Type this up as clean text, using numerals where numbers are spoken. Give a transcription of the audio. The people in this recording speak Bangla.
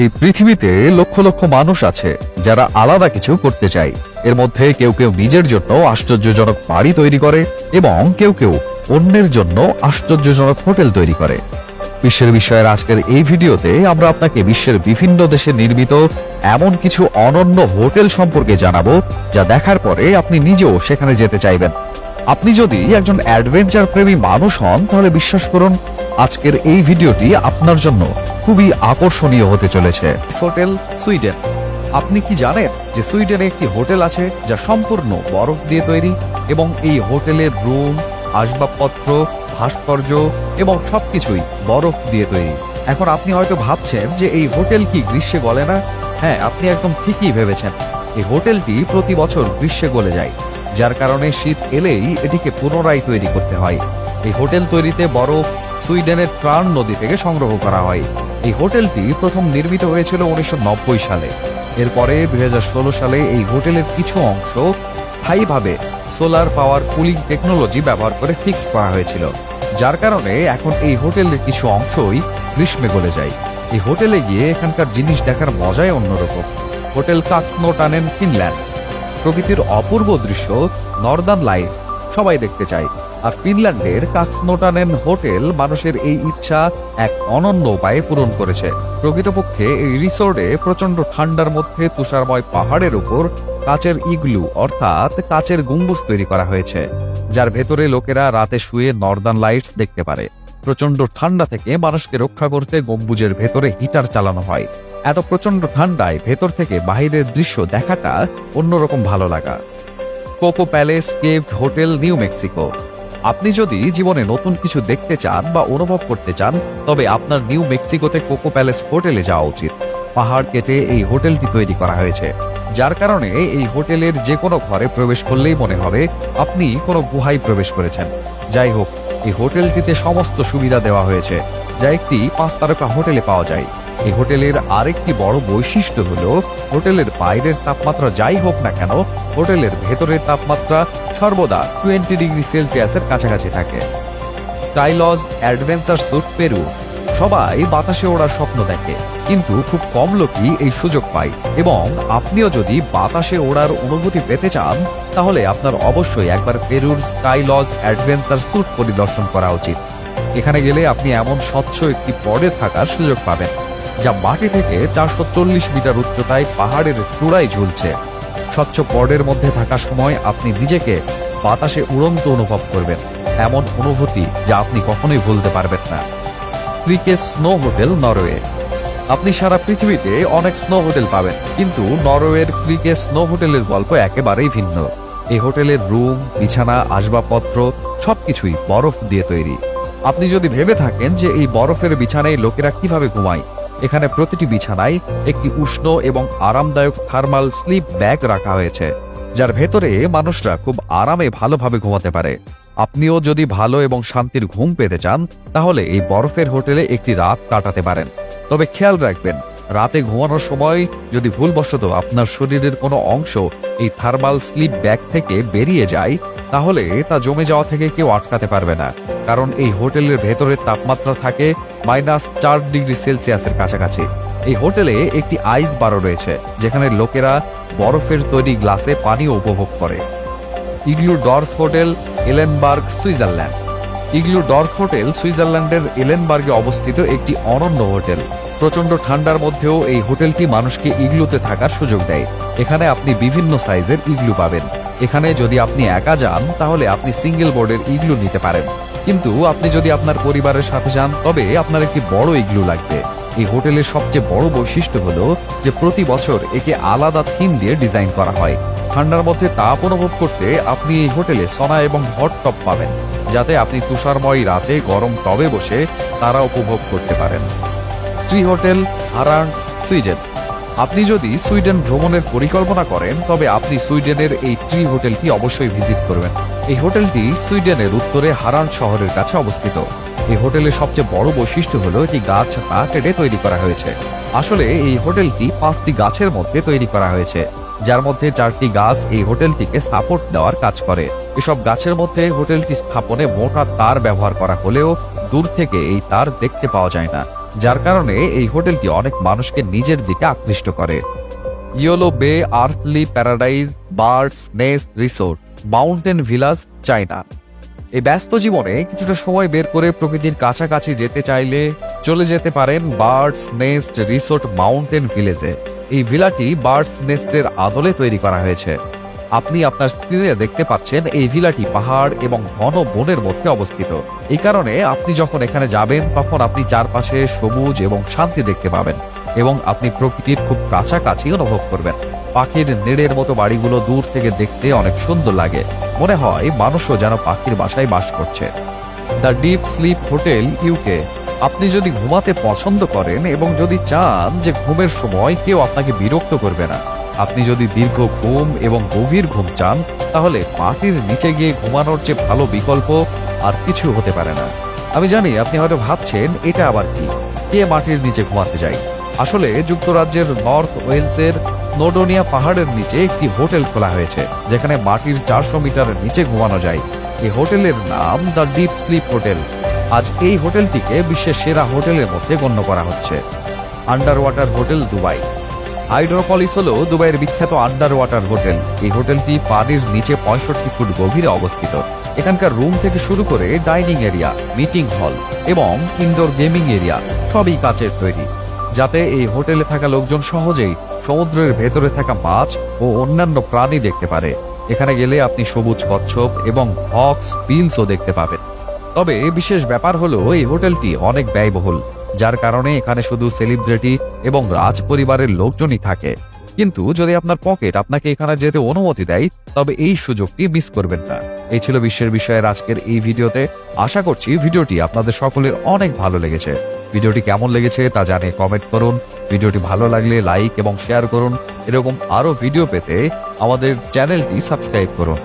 এই পৃথিবীতে লক্ষ লক্ষ মানুষ আছে যারা আলাদা কিছু করতে চায়। এর মধ্যে কেউ কেউ নিজের জন্য আশ্চর্যজনক বাড়ি তৈরি করে এবং কেউ কেউ অন্যের জন্য আশ্চর্যজনক হোটেল তৈরি করে। বিশ্বের বিষয়ের আজকের এই ভিডিওতে আমরা আপনাকে বিশ্বের বিভিন্ন দেশে নির্মিত এমন কিছু অনন্য হোটেল সম্পর্কে জানাবো, যা দেখার পরে আপনি নিজেও সেখানে যেতে চাইবেন। আপনি যদি একজন অ্যাডভেঞ্চার প্রেমী মানুষ হন, তাহলে বিশ্বাস করুন, আজকের এই ভিডিওটি আপনার জন্য খুবই আকর্ষণীয় হতে চলেছে। Hotel Sweden. আপনি কি জানেন যে সুইডেনে একটি হোটেল আছে যা সম্পূর্ণ বরফ দিয়ে তৈরি এবং এই হোটেলের রুম, আসবাবপত্র, ভাস্কর্য এবং সবকিছুই বরফ দিয়ে তৈরি। এখন আপনি হয়তো ভাবছেন যে এই হোটেল কি গ্রীষ্মে গলে না? হ্যাঁ, আপনি একদম ঠিকই ভেবেছেন। এই হোটেলটি প্রতি বছর গ্রীষ্মে গলে যায়, যার কারণে শীত এলেই এটিকে পুনরায় তৈরি করতে হয়। এই হোটেল তৈরিতে বরফ সুইডেনের ট্রার্ন নদী থেকে সংগ্রহ করা হয়। এই হোটেলটি প্রথম নির্মিত হয়েছিল 1990 সালে। এরপরে 2016 সালে এই হোটেলের কিছু অংশ স্থায়ীভাবে সোলার পাওয়ার কুলিং টেকনোলজি ব্যবহার করে ফিক্স করা হয়েছিল, যার কারণে এখন এই হোটেলের কিছু অংশই গ্রীষ্মে গলে যায়। এই হোটেলে গিয়ে এখানকার জিনিস দেখার মজাই অন্যরকম। Hotel Kakslauttanen, Finland. প্রকৃতির অপূর্ব দৃশ্য, নর্দার্ন লাইটস সবাই দেখতে চায়, আর ফিনল্যান্ডের কাক্সনোটানেন হোটেল মানুষের এই ইচ্ছা এক অনন্য উপায়ে পূরণ করেছে। প্রকৃতপক্ষে এই রিসোর্টে প্রচন্ড ঠান্ডার মধ্যে তুষারময় পাহাড়ের উপর কাচের ইগলু অর্থাৎ কাচের গম্বুজ তৈরি করা হয়েছে, যার ভেতরে লোকেরা রাতে শুয়ে নর্দার্ন লাইটস দেখতে পারে। প্রচন্ড ঠান্ডা থেকে মানুষকে রক্ষা করতে গম্বুজের ভেতরে হিটার চালানো হয়। এত প্রচন্ড ঠান্ডায় ভেতর থেকে বাহিরের দৃশ্য দেখাটা অন্যরকম ভালো লাগা। Cocoa palace cave hotel, new Mexico. আপনি যদি জীবনে নতুন কিছু দেখতে চান বা অনুভব করতে চান, তবে আপনার নিউ মেক্সিকোতে কোকো প্যালেস হোটেলে যাওয়া উচিত। পাহাড় কেটে এই হোটেলটি তৈরি করা হয়েছে, যার কারণে এই হোটেলের যে কোনো ঘরে প্রবেশ করলেই মনে হবে আপনি কোনো গুহায় প্রবেশ করেছেন। যাই হোক, এই হোটেলটিতে সমস্ত সুবিধা দেওয়া হয়েছে, যা একটি 5 তারকা হোটেলে পাওয়া যায়। এই হোটেলের আরেকটি বড় বৈশিষ্ট্য হলো হোটেলের বাইরের তাপমাত্রা যাই হোক না কেন, হোটেলের ভেতরের তাপমাত্রা সর্বদা 20 ডিগ্রি সেলসিয়াসের কাছাকাছি থাকে। স্কাইলজ অ্যাডভেঞ্চার স্যুট, পেরু। সবাই বাতাসে ওড়ার স্বপ্ন দেখে, কিন্তু খুব কম লোকই এই সুযোগ পায়। এবং আপনিও যদি বাতাসে ওড়ার অনুভূতি পেতে চান, তাহলে আপনার অবশ্যই একবার পেরুর স্কাইলজ অ্যাডভেঞ্চার স্যুট পরিদর্শন করা উচিত। এখানে গেলে আপনি এমন স্বচ্ছ একটি পডে থাকার সুযোগ পাবেন, যা মাটি থেকে 440 মিটার উচ্চতায় পাহাড়ের চূড়ায় ঝুলছে। স্বচ্ছ পডের মধ্যে থাকার সময় আপনি নিজেকে বাতাসে উড়ন্ত অনুভব করবেন, এমন অনুভূতি যা আপনি কখনোই ভুলতে পারবেন না। ক্রিকেস স্নো হোটেল, নরওয়ে। আপনি সারা পৃথিবীতে অনেক স্নো হোটেল পাবেন, কিন্তু নরওয়ের ক্রিকেস স্নো হোটেলের গল্প একেবারেই ভিন্ন। এই হোটেলের রুম, বিছানা, আসবাবপত্র সবকিছুই বরফ দিয়ে তৈরি। আপনি যদি ভেবে থাকেন যে এই বরফের বিছানায় লোকেরা কিভাবে ঘুমায়, এখানে প্রতিটি বিছানায় একটি উষ্ণ এবং আরামদায়ক থার্মাল স্লিপ ব্যাগ রাখা হয়েছে, যার ভেতরে মানুষরা খুব আরামে ভালোভাবে ঘুমাতে পারে। আপনিও যদি ভালো এবং শান্তির ঘুম পেতে চান, তাহলে এই বরফের হোটেলে একটি রাত কাটাতে পারেন। তবে খেয়াল রাখবেন, রাতে ঘুমানোর সময় যদি ভুলবশত আপনার শরীরের কোনো অংশ এই থার্মাল স্লিপ ব্যাগ থেকে বেরিয়ে যায়, তাহলে তা জমে যাওয়া থেকে কেউ আটকাতে পারবে না, কারণ এই হোটেলের ভেতরের তাপমাত্রা থাকে -4 ডিগ্রি সেলসিয়াসের কাছাকাছি। এই হোটেলে একটি আইস বারও রয়েছে, যেখানে লোকেরা বরফের তৈরি গ্লাসে পানীয় উপভোগ করে। Iglu Dorf hotel, Ellenberg, Switzerland. Iglu Dorf hotel সুইজারল্যান্ডের এলেনবার্গে অবস্থিত একটি অনন্য হোটেল। প্রচন্ড ঠান্ডার মধ্যেও এই হোটেলটি মানুষকে ইগলুতে থাকার সুযোগ দেয়। এখানে আপনি বিভিন্ন সাইজের ইগলু পাবেন। এখানে যদি আপনি একা যান, তাহলে আপনি সিঙ্গেল বোর্ডের ইগলু নিতে পারেন, কিন্তু আপনি যদি আপনার পরিবারের সাথে যান, তবে আপনার একটি বড় ইগলু লাগবে। এই হোটেলের সবচেয়ে বড় বৈশিষ্ট্য হলো যে প্রতি বছর একে আলাদা থিম দিয়ে ডিজাইন করা হয়। ঠান্ডার মধ্যে তাপ অনুভব করতে আপনি এই হোটেলে সনা এবং হট টব পাবেন, যাতে আপনি তুষারময় রাতে গরম টবে বসে তারা উপভোগ করতে পারেন। Tree hotel, Harads, Sweden. আপনি যদি সুইডেন ভ্রমণের পরিকল্পনা করেন, তবে আপনি সুইডেনের এই ট্রি হোটেলটি অবশ্যই ভিজিট করবেন। এই হোটেলটি সুইডেনের উত্তরে হারান্ড শহরের কাছে অবস্থিত। এই হোটেলের সবচেয়ে বড় বৈশিষ্ট্য হলো এটি গাছ না কেটে তৈরি করা হয়েছে। আসলে এই হোটেলটি 5টি গাছের মধ্যে তৈরি করা হয়েছে, যার মধ্যে 4টি গাছ এই হোটেলটিকে সাপোর্ট দেওয়ার কাজ করে। এসব গাছের মধ্যে হোটেলটি স্থাপনে মোটা তার ব্যবহার করা হলেও দূর থেকে এই তার দেখতে পাওয়া যায় না। যার কারণে এই হোটেলটি অনেক মানুষকে নিজের দিকে আকৃষ্ট করে। Yellow Bay Earthly Paradise Birds Nest Resort, Mountain Village, China. এই ব্যস্ত জীবনে কিছুটা সময় বের করে প্রকৃতির কাছাকাছি যেতে চাইলে চলে যেতে পারেন বার্ডস নেস্ট রিসোর্ট মাউন্টেন ভিলেজে। এই ভিলাটি বার্ডস নেস্টের আদলে তৈরি করা হয়েছে। আপনি আপনার স্ক্রিনে দেখতে পাচ্ছেন এই ভিলাটি পাহাড় এবং ঘন বনের মধ্যে অবস্থিত। এই কারণে আপনি যখন এখানে যাবেন তখন আপনি চারপাশে সবুজ এবং শান্তি দেখতে পাবেন এবং আপনি প্রকৃতির খুব কাছাকাছি অনুভব করবেন। পাখির নেড়ের মতো বাড়িগুলো দূর থেকে দেখতে অনেক সুন্দর লাগে, মনে হয় মানুষও যেন পাখির বাসায় বাস করছে। The deep sleep hotel UK. আপনি যদি ঘুমাতে পছন্দ করেন এবং যদি চান যে ঘুমের সময় কেউ আপনাকে বিরক্ত করবে না, আপনি যদি দীর্ঘ ঘুম এবং গভীর ঘুম চান, তাহলে মাটির নিচে গিয়ে ঘুমানোর চেয়ে ভালো বিকল্প আর কিছু হতে পারে না। আমি জানি আপনি হয়তো ভাবছেন এটা আবার কি, কে মাটির নিচে ঘুমাতে যায়। আসলে যুক্তরাজ্যের নর্থ ওয়েলসের স্নোডোনিয়া পাহাড়ের নিচে একটি হোটেল খোলা হয়েছে যেখানে মাটির 400 মিটারের নিচে ঘুমানো যায়। এই হোটেলের নাম দ্য ডিপ স্লিপ হোটেল। আজ এই হোটেলটিকে বিশ্বের সেরা হোটেলের মধ্যে গণ্য করা হচ্ছে। Underwater hotel Dubai. Hydropolis হলো দুবাইয়ের বিখ্যাত আন্ডার ওয়াটার হোটেল। এই হোটেলটি পানির নিচে 65 ফুট গভীরে অবস্থিত। এখানকার রুম থেকে শুরু করে ডাইনিং এরিয়া, মিটিং হল এবং ইনডোর গেমিং এরিয়া সবই কাচের তৈরি, যাতে এই হোটেলে থাকা লোকজন সহজেই সমুদ্রের ভেতরে থাকা মাছ ও অন্যান্য প্রাণী দেখতে পারে। এখানে গেলে আপনি সবুজ কচ্ছপ এবং হক্স বিলসও দেখতে পাবেন। তবে বিশেষ ব্যাপার হলো এই হোটেলটি অনেক ব্যয়বহুল, যার কারণে এখানে শুধু সেলিব্রিটি এবং রাজ পরিবারের লোকজনই থাকে। কিন্তু যদি আপনার পকেট আপনাকে এখানে যেতে অনুমতি দেয়, তবে এই সুযোগটি মিস করবেন না। এই ছিল বিশ্বের বিষয়ের আজকের এই ভিডিওতে। আশা করছি ভিডিওটি আপনাদের সকলের অনেক ভালো লেগেছে। ভিডিওটি কেমন লেগেছে তা জানিয়ে কমেন্ট করুন। ভিডিওটি ভালো লাগলে লাইক এবং শেয়ার করুন। এরকম আরো ভিডিও পেতে আমাদের চ্যানেলটি সাবস্ক্রাইব করুন।